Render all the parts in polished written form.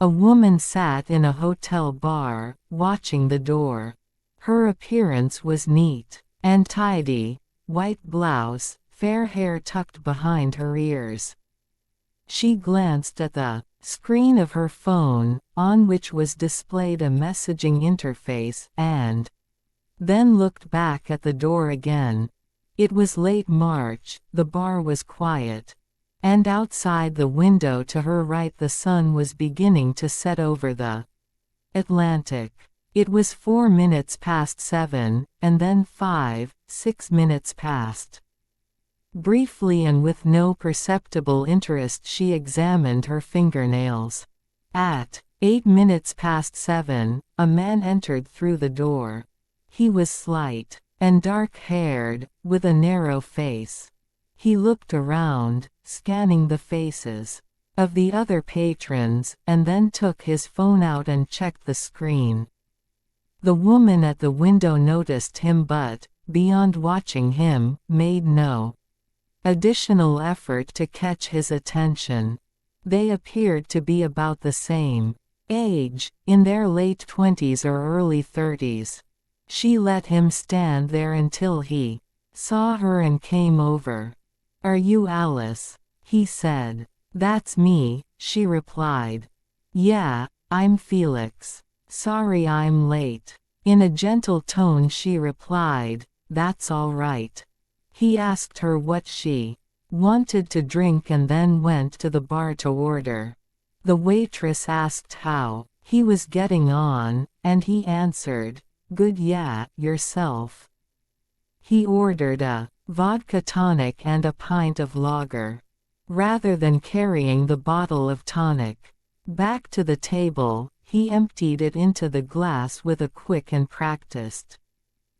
A woman sat in a hotel bar, watching the door. Her appearance was neat and tidy, white blouse, fair hair tucked behind her ears. She glanced at the screen of her phone, on which was displayed a messaging interface, and then looked back at the door again. It was late March, the bar was quiet, and outside the window to her right the sun was beginning to set over the Atlantic. It was 4 minutes past 7, and then 5, 6 minutes past. Briefly and with no perceptible interest she examined her fingernails. At 8 minutes past 7, a man entered through the door. He was slight and dark-haired, with a narrow face. He looked around, scanning the faces of the other patrons, and then took his phone out and checked the screen. The woman at the window noticed him but, beyond watching him, made no additional effort to catch his attention. They appeared to be about the same age, in their late 20s or early 30s. She let him stand there until he saw her and came over. "Are you Alice?" he said. "That's me," she replied. "Yeah, I'm Felix. Sorry I'm late." In a gentle tone she replied, "That's all right." He asked her what she wanted to drink and then went to the bar to order. The waitress asked how he was getting on, and he answered, "Good, yeah, yourself." He ordered a vodka tonic and a pint of lager. Rather than carrying the bottle of tonic back to the table, he emptied it into the glass with a quick and practiced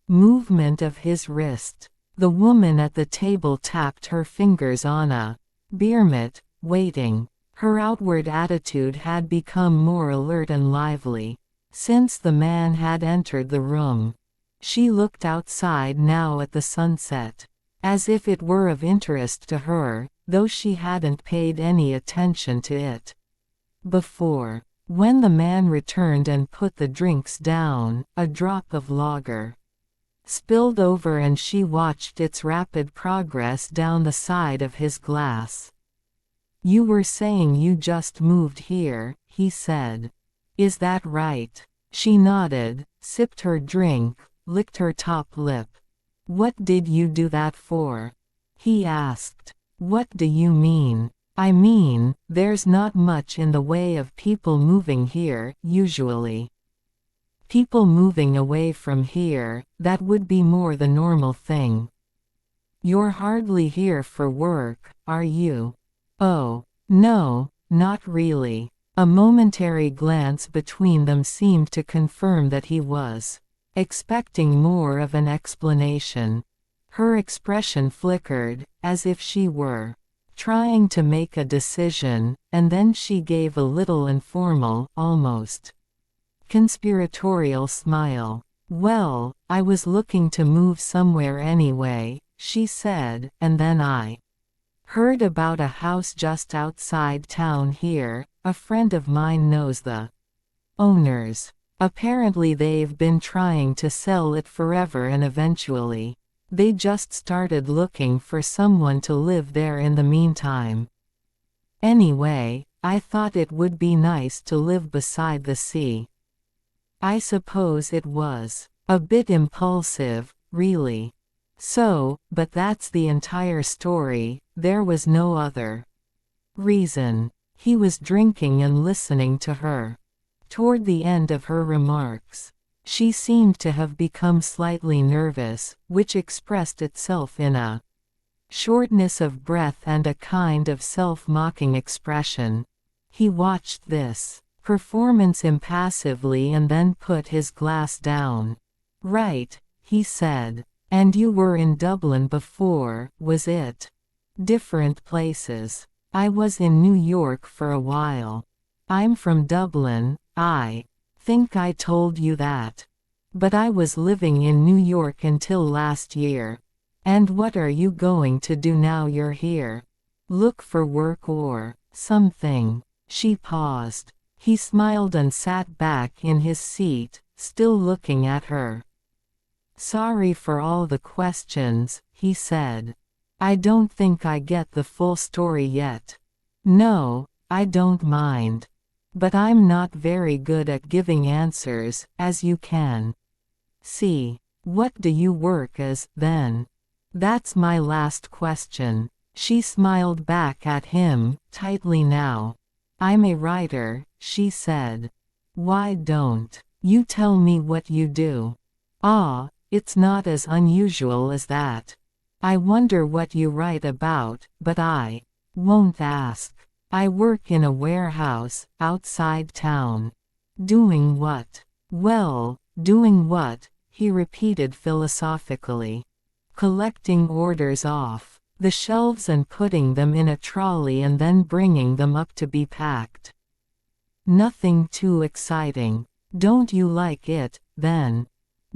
movement of his wrist. The woman at the table tapped her fingers on a beer mitt, waiting. Her outward attitude had become more alert and lively since the man had entered the room. She looked outside now at the sunset, as if it were of interest to her, though she hadn't paid any attention to it before. When the man returned and put the drinks down, a drop of lager spilled over and she watched its rapid progress down the side of his glass. "You were saying you just moved here," he said. "Is that right?" She nodded, sipped her drink, licked her top lip. "What did you do that for?" he asked. "What do you mean?" "I mean, there's not much in the way of people moving here, usually. People moving away from here, that would be more the normal thing." "You're hardly here for work, are you?" "Oh, no, not really." A momentary glance between them seemed to confirm that he was expecting more of an explanation. Her expression flickered, as if she were trying to make a decision, and then she gave a little informal, almost conspiratorial smile. "Well, I was looking to move somewhere anyway," she said, "and then I heard about a house just outside town here. A friend of mine knows the owners. Apparently they've been trying to sell it forever and eventually they just started looking for someone to live there in the meantime. Anyway, I thought it would be nice to live beside the sea." I suppose it was a bit impulsive, really. "So, but that's the entire story, there was no other reason." He was drinking and listening to her. Toward the end of her remarks, she seemed to have become slightly nervous, which expressed itself in a shortness of breath and a kind of self-mocking expression. He watched this performance impassively and then put his glass down. "Right," he said. "And you were in Dublin before, was it?" "Different places. I was in New York for a while. I'm from Dublin, I think I told you that. But I was living in New York until last year." "And what are you going to do now you're here?" "Look for work or something." She paused. He smiled and sat back in his seat, still looking at her. "Sorry for all the questions," he said. "I don't think I get the full story yet." "No, I don't mind. But I'm not very good at giving answers, as you can see. What do you work as, then?" "That's my last question." She smiled back at him, tightly now. "I'm a writer," she said. "Why don't you tell me what you do?" "Ah, it's not as unusual as that. I wonder what you write about, but I won't ask. I work in a warehouse, outside town." "Doing what?" "Well, doing what?" he repeated philosophically. "Collecting orders off the shelves and putting them in a trolley and then bringing them up to be packed." "Nothing too exciting. Don't you like it, then?"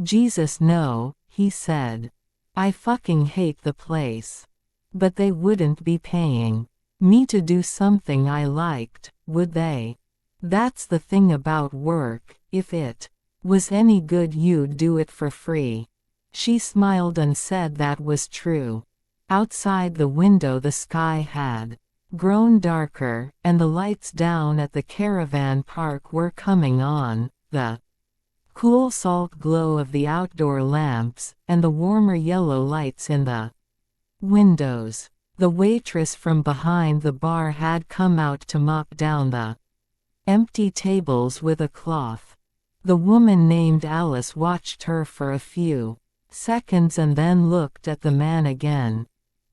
"Jesus no," he said. "I fucking hate the place." "But they wouldn't be paying me to do something I liked, would they?" "That's the thing about work, if it was any good you'd do it for free." She smiled and said that was true. Outside the window the sky had grown darker, and the lights down at the caravan park were coming on, the cool salt glow of the outdoor lamps, and the warmer yellow lights in the windows. The waitress from behind the bar had come out to mop down the empty tables with a cloth. The woman named Alice watched her for a few seconds and then looked at the man again.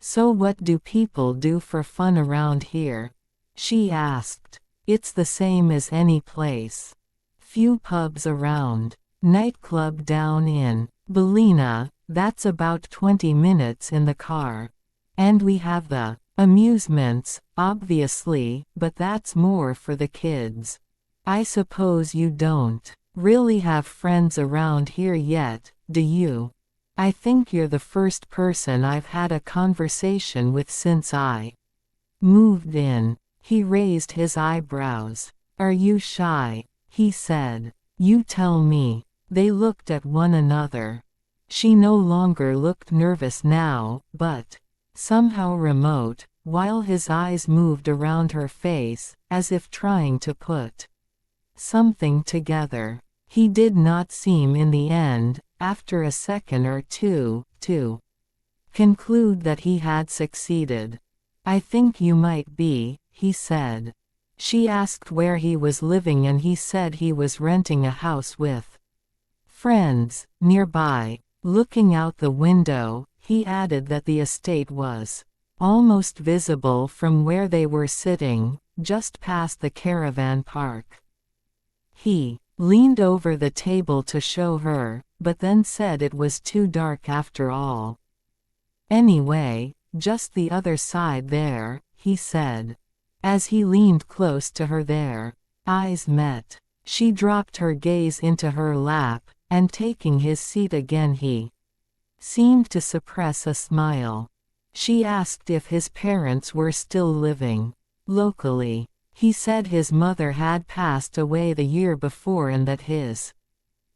"So what do people do for fun around here?" she asked. "It's the same as any place. Few pubs around. Nightclub down in Ballina, that's about 20 minutes in the car. And we have the amusements, obviously, but that's more for the kids. I suppose you don't really have friends around here yet, do you? I think you're the first person I've had a conversation with since I moved in." He raised his eyebrows. "Are you shy?" he said. "You tell me." They looked at one another. She no longer looked nervous now, but somehow remote, while his eyes moved around her face, as if trying to put something together. He did not seem in the end, after a second or two, to conclude that he had succeeded. "I think you might be," he said. She asked where he was living and he said he was renting a house with friends nearby. Looking out the window, he added that the estate was almost visible from where they were sitting, just past the caravan park. He leaned over the table to show her, but then said it was too dark after all. "Anyway, just the other side there," he said. As he leaned close to her their eyes met. She dropped her gaze into her lap, and taking his seat again he seemed to suppress a smile. She asked if his parents were still living locally. He said his mother had passed away the year before and that his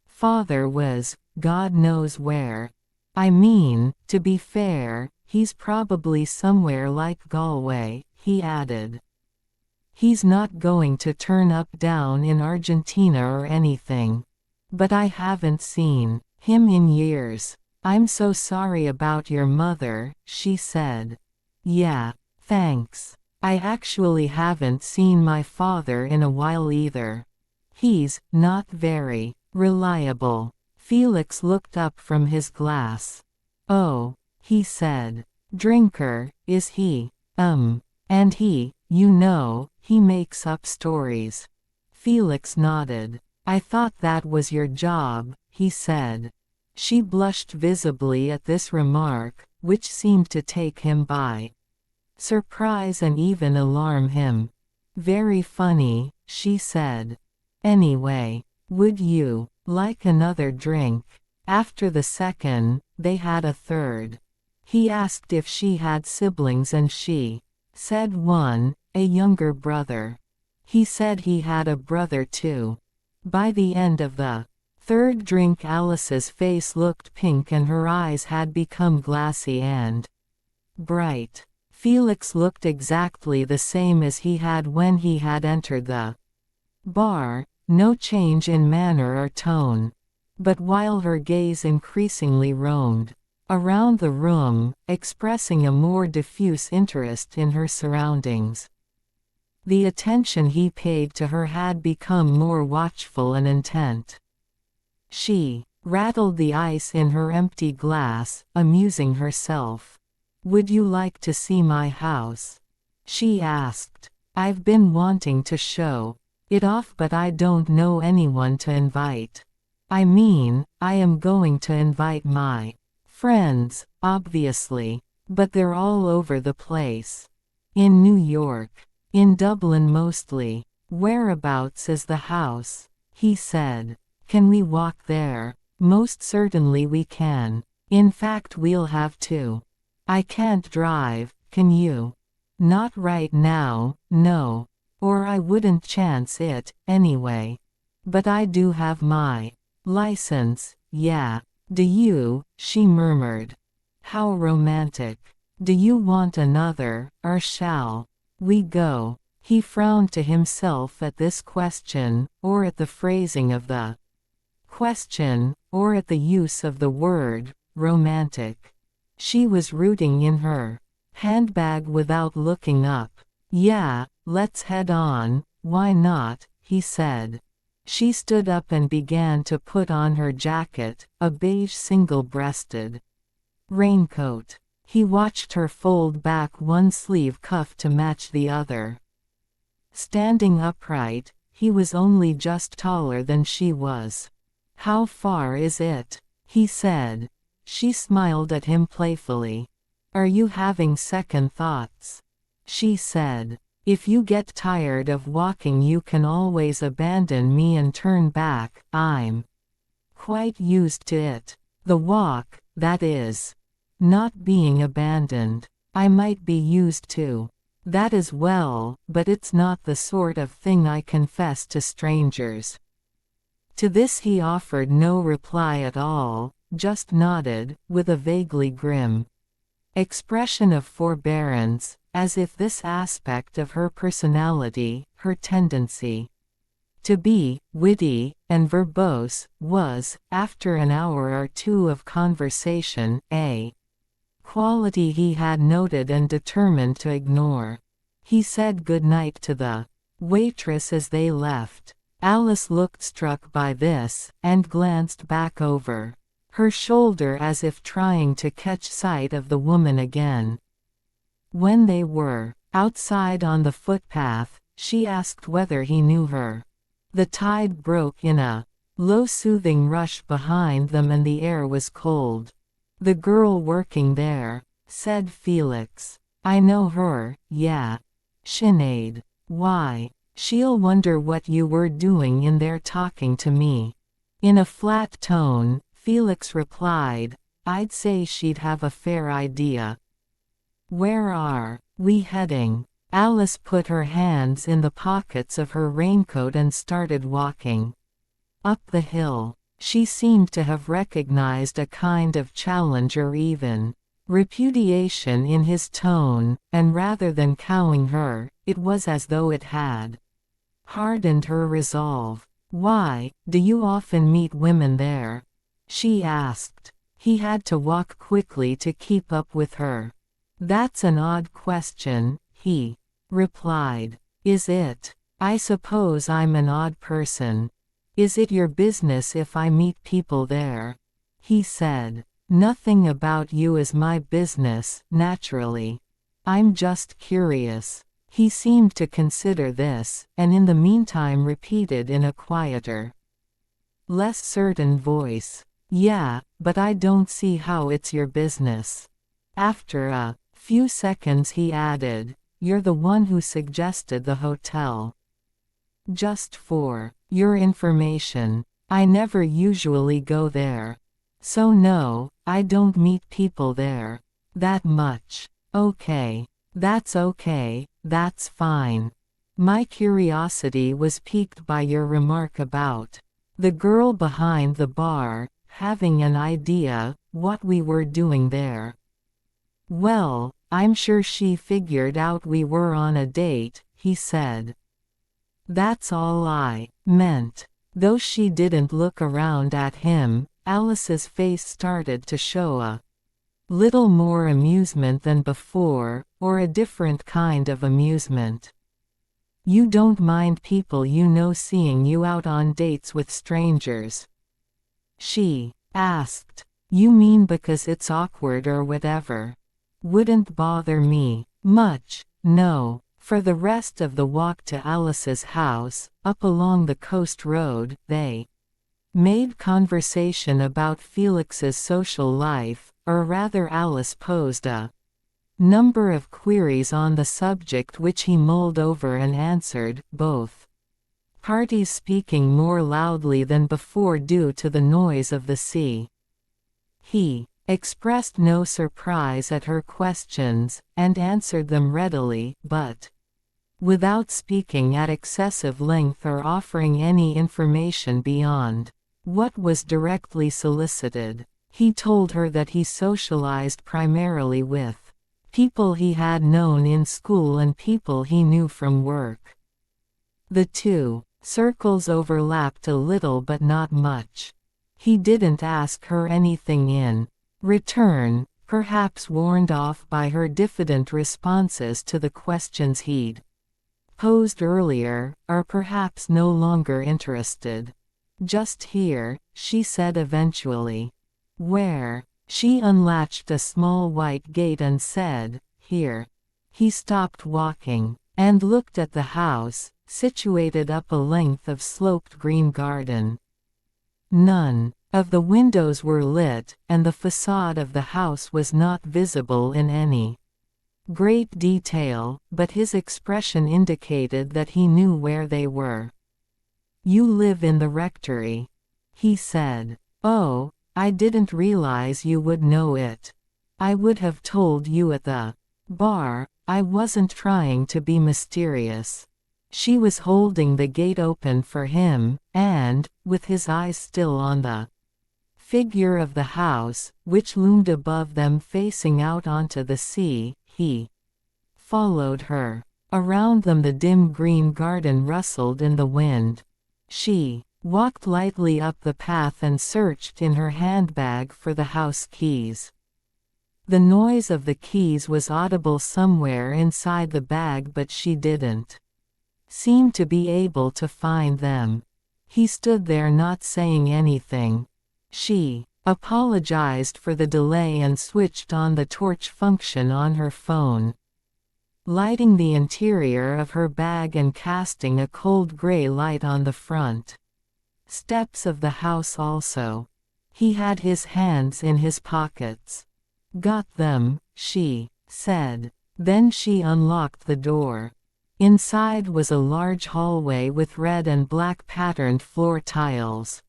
father was, God knows where. "I mean, to be fair, he's probably somewhere like Galway," he added. "He's not going to turn up down in Argentina or anything. But I haven't seen him in years." "I'm so sorry about your mother," she said. "Yeah, thanks. I actually haven't seen my father in a while either. He's not very reliable." Felix looked up from his glass. "Oh," he said. "Drinker, is he? And he makes up stories." Felix nodded. "I thought that was your job," he said. She blushed visibly at this remark, which seemed to take him by surprise and even alarm him. "Very funny," she said. "Anyway, would you like another drink?" After the second, they had a third. He asked if she had siblings and she said one, a younger brother. He said he had a brother too. By the end of the third drink, Alice's face looked pink and her eyes had become glassy and bright. Felix looked exactly the same as he had when he had entered the bar, no change in manner or tone. But while her gaze increasingly roamed around the room, expressing a more diffuse interest in her surroundings, the attention he paid to her had become more watchful and intent. She rattled the ice in her empty glass, amusing herself. "Would you like to see my house?" she asked. "I've been wanting to show it off, but I don't know anyone to invite. I mean, I am going to invite my friends, obviously, but they're all over the place. In New York. In Dublin mostly. Whereabouts is the house?" he said. "Can we walk there?" "Most certainly we can. In fact, we'll have to. I can't drive, can you?" "Not right now, no. Or I wouldn't chance it, anyway. But I do have my license, yeah." "Do you?" she murmured. "How romantic. Do you want another, or shall we go?" He frowned to himself at this question, or at the phrasing of the question, or at the use of the word romantic. She was rooting in her handbag without looking up. "Yeah, let's head on, why not?" he said. She stood up and began to put on her jacket, a beige single-breasted raincoat. He watched her fold back one sleeve cuff to match the other. Standing upright, he was only just taller than she was. "How far is it?" he said. She smiled at him playfully. "Are you having second thoughts?" she said. "If you get tired of walking, you can always abandon me and turn back. I'm quite used to it. The walk, that is. Not being abandoned. I might be used to that as well, but it's not the sort of thing I confess to strangers." To this he offered no reply at all, just nodded, with a vaguely grim expression of forbearance, as if this aspect of her personality, her tendency to be witty and verbose, was, after an hour or two of conversation, a quality he had noted and determined to ignore. He said good night to the waitress as they left. Alice looked struck by this, and glanced back over her shoulder as if trying to catch sight of the woman again. When they were outside on the footpath, she asked whether he knew her. The tide broke in a low soothing rush behind them and the air was cold. "The girl working there," said Felix. "I know her, yeah." Sinead. "Why?" "She'll wonder what you were doing in there talking to me." In a flat tone, Felix replied, "I'd say she'd have a fair idea." "Where are we heading?" Alice put her hands in the pockets of her raincoat and started walking up the hill. She seemed to have recognized a kind of challenge or even repudiation in his tone, and rather than cowing her, it was as though it had hardened her resolve. "Why, do you often meet women there?" she asked. He had to walk quickly to keep up with her. "That's an odd question," he replied. "Is it? I suppose I'm an odd person. Is it your business if I meet people there?" he said. "Nothing about you is my business, naturally. I'm just curious." He seemed to consider this, and in the meantime repeated in a quieter, less certain voice, "Yeah, but I don't see how it's your business." After a few seconds he added, "You're the one who suggested the hotel. Just for your information, I never usually go there. So no, I don't meet people there that much." "Okay. That's okay, that's fine. My curiosity was piqued by your remark about the girl behind the bar, having an idea what we were doing there. Well, I'm sure she figured out we were on a date, he said. That's all I meant. Though she didn't look around at him, Alice's face started to show a little more amusement than before, or a different kind of amusement. You don't mind people you know seeing you out on dates with strangers? She asked. You mean because it's awkward or whatever? Wouldn't bother me much, no. For the rest of the walk to Alice's house, up along the coast road, they made conversation about Felix's social life, or rather Alice posed a number of queries on the subject which he mulled over and answered, both parties speaking more loudly than before due to the noise of the sea. He expressed no surprise at her questions, and answered them readily, but without speaking at excessive length or offering any information beyond what was directly solicited. He told her that he socialized primarily with people he had known in school and people he knew from work. The two circles overlapped a little but not much. He didn't ask her anything in return, perhaps warned off by her diffident responses to the questions he'd posed earlier, or perhaps no longer interested. Just here, she said eventually. Where? She unlatched a small white gate and said, here. He stopped walking, and looked at the house, situated up a length of sloped green garden. None of the windows were lit, and the facade of the house was not visible in any great detail, but his expression indicated that he knew where they were. You live in the rectory, he said. Oh, I didn't realize you would know it. I would have told you at the bar. I wasn't trying to be mysterious. She was holding the gate open for him, and, with his eyes still on the figure of the house, which loomed above them facing out onto the sea, he followed her. Around them the dim green garden rustled in the wind. She walked lightly up the path and searched in her handbag for the house keys. The noise of the keys was audible somewhere inside the bag, but she didn't seem to be able to find them. He stood there not saying anything. She apologized for the delay and switched on the torch function on her phone, lighting the interior of her bag and casting a cold gray light on the front steps of the house also. He had his hands in his pockets. Got them, she said. Then she unlocked the door. Inside was a large hallway with red and black patterned floor tiles.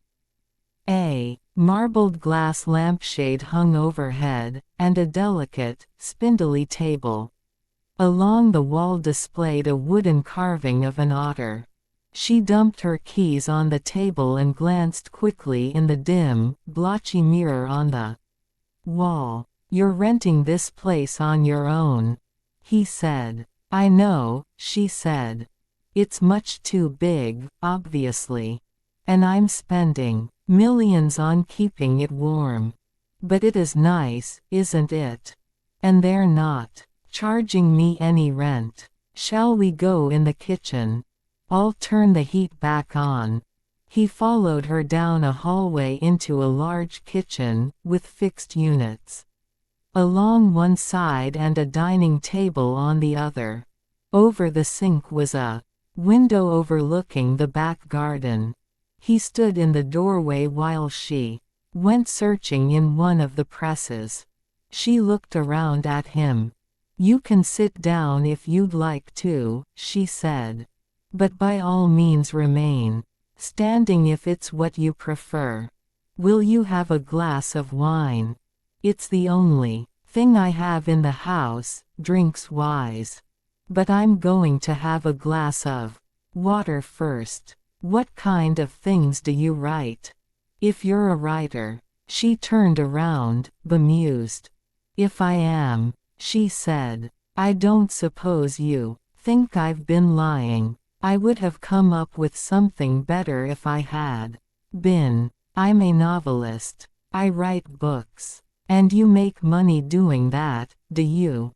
A marbled glass lampshade hung overhead, and a delicate, spindly table. Along the wall displayed a wooden carving of an otter. She dumped her keys on the table and glanced quickly in the dim, blotchy mirror on the wall. You're renting this place on your own, he said. I know, she said. It's much too big, obviously. And I'm spending millions on keeping it warm. But it is nice, isn't it? And they're not charging me any rent. Shall we go in the kitchen? I'll turn the heat back on. He followed her down a hallway into a large kitchen, with fixed units along one side and a dining table on the other. Over the sink was a window overlooking the back garden. He stood in the doorway while she went searching in one of the presses. She looked around at him. You can sit down if you'd like to, she said. But by all means remain standing if it's what you prefer. Will you have a glass of wine? It's the only thing I have in the house, drinks-wise. But I'm going to have a glass of water first. What kind of things do you write? If you're a writer. She turned around, bemused. If I am, she said. I don't suppose you think I've been lying. I would have come up with something better if I had been. I'm a novelist. I write books. And you make money doing that, do you?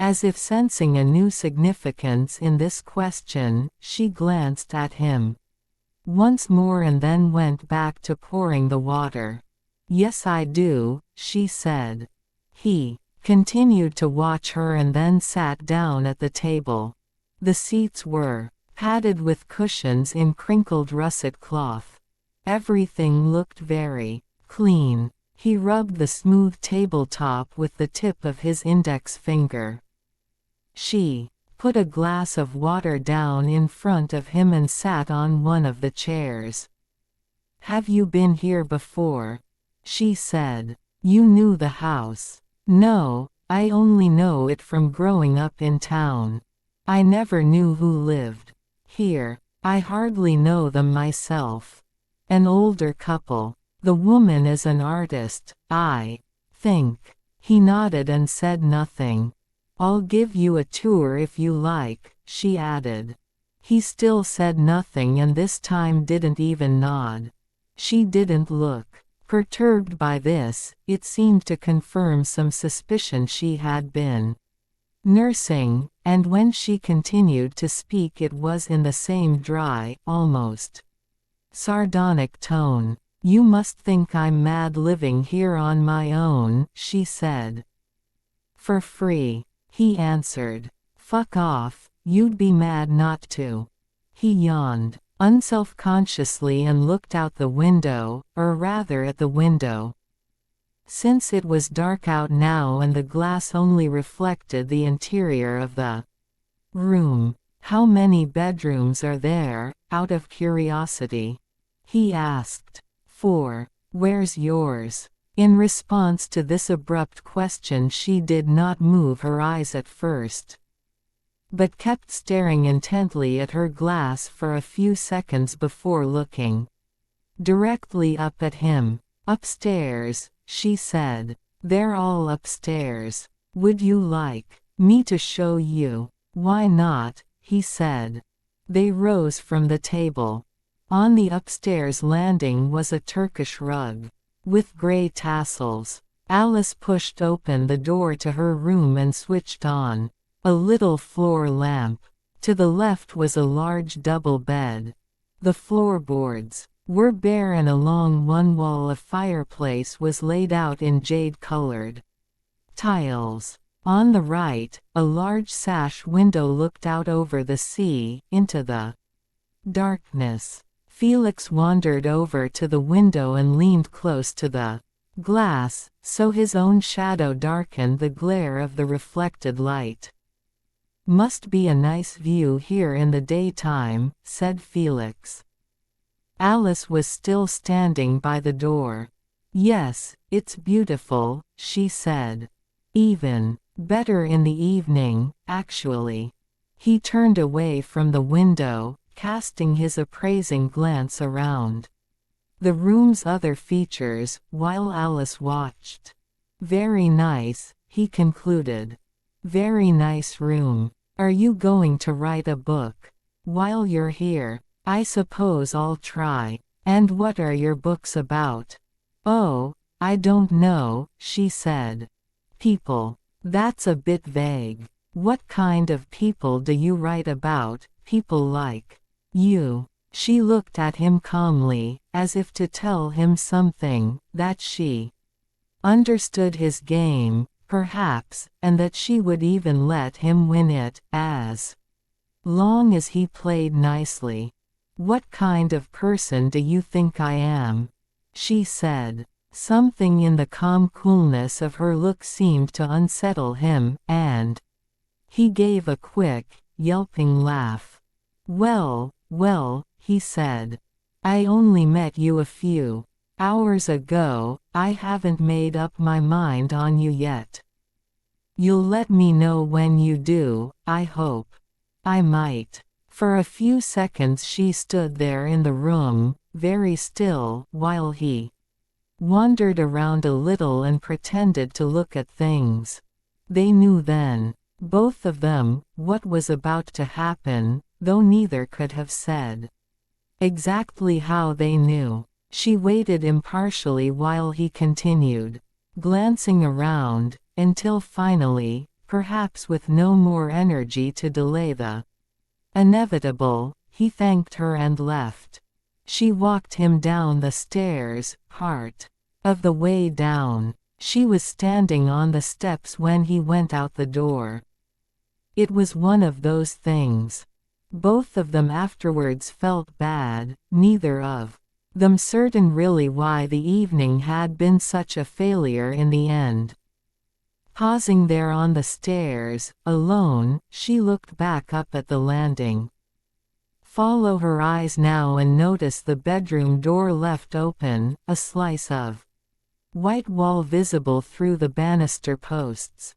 As if sensing a new significance in this question, she glanced at him once more and then went back to pouring the water. Yes, I do, she said. He continued to watch her and then sat down at the table. The seats were padded with cushions in crinkled russet cloth. Everything looked very clean. He rubbed the smooth tabletop with the tip of his index finger. She put a glass of water down in front of him and sat on one of the chairs. Have you been here before? She said. You knew the house. No, I only know it from growing up in town. I never knew who lived here. I hardly know them myself. An older couple. The woman is an artist, I think. He nodded and said nothing. I'll give you a tour if you like, she added. He still said nothing and this time didn't even nod. She didn't look perturbed by this. It seemed to confirm some suspicion she had been nursing, and when she continued to speak it was in the same dry, almost sardonic tone. You must think I'm mad living here on my own, she said. For free, he answered. Fuck off, you'd be mad not to. He yawned unselfconsciously and looked out the window, or rather at the window. Since it was dark out now and the glass only reflected the interior of the room. How many bedrooms are there, out of curiosity? He asked. 4. Where's yours? In response to this abrupt question she did not move her eyes at first, but kept staring intently at her glass for a few seconds before looking directly up at him. Upstairs, she said. They're all upstairs. Would you like me to show you? Why not, he said. They rose from the table. On the upstairs landing was a Turkish rug with gray tassels. Alice pushed open the door to her room and switched on a little floor lamp. To the left was a large double bed. The floorboards were bare and along one wall a fireplace was laid out in jade-colored tiles. On the right, a large sash window looked out over the sea, into the darkness. Felix wandered over to the window and leaned close to the glass, so his own shadow darkened the glare of the reflected light. Must be a nice view here in the daytime, said Felix. Alice was still standing by the door. Yes, it's beautiful, she said. Even better in the evening, actually. He turned away from the window, casting his appraising glance around the room's other features, while Alice watched. Very nice, he concluded. Very nice room. Are you going to write a book? While you're here, I suppose I'll try. And what are your books about? Oh, I don't know, she said. People. That's a bit vague. What kind of people do you write about? People like you. She looked at him calmly, as if to tell him something, that she understood his game, perhaps, and that she would even let him win it, as long as he played nicely. What kind of person do you think I am? She said. Something in the calm coolness of her look seemed to unsettle him, and he gave a quick, yelping laugh. Well, he said. I only met you a few hours ago. I haven't made up my mind on you yet. You'll let me know when you do, I hope. I might. For a few seconds she stood there in the room, very still, while he wandered around a little and pretended to look at things. They knew then, both of them, what was about to happen, though neither could have said exactly how they knew. She waited impartially while he continued, glancing around, until finally, perhaps with no more energy to delay the inevitable, he thanked her and left. She walked him down the stairs. Part of the way down, she was standing on the steps when he went out the door. It was one of those things. Both of them afterwards felt bad, neither of them certain really why the evening had been such a failure in the end. Pausing there on the stairs, alone, she looked back up at the landing. Follow her eyes now and notice the bedroom door left open, a slice of white wall visible through the banister posts.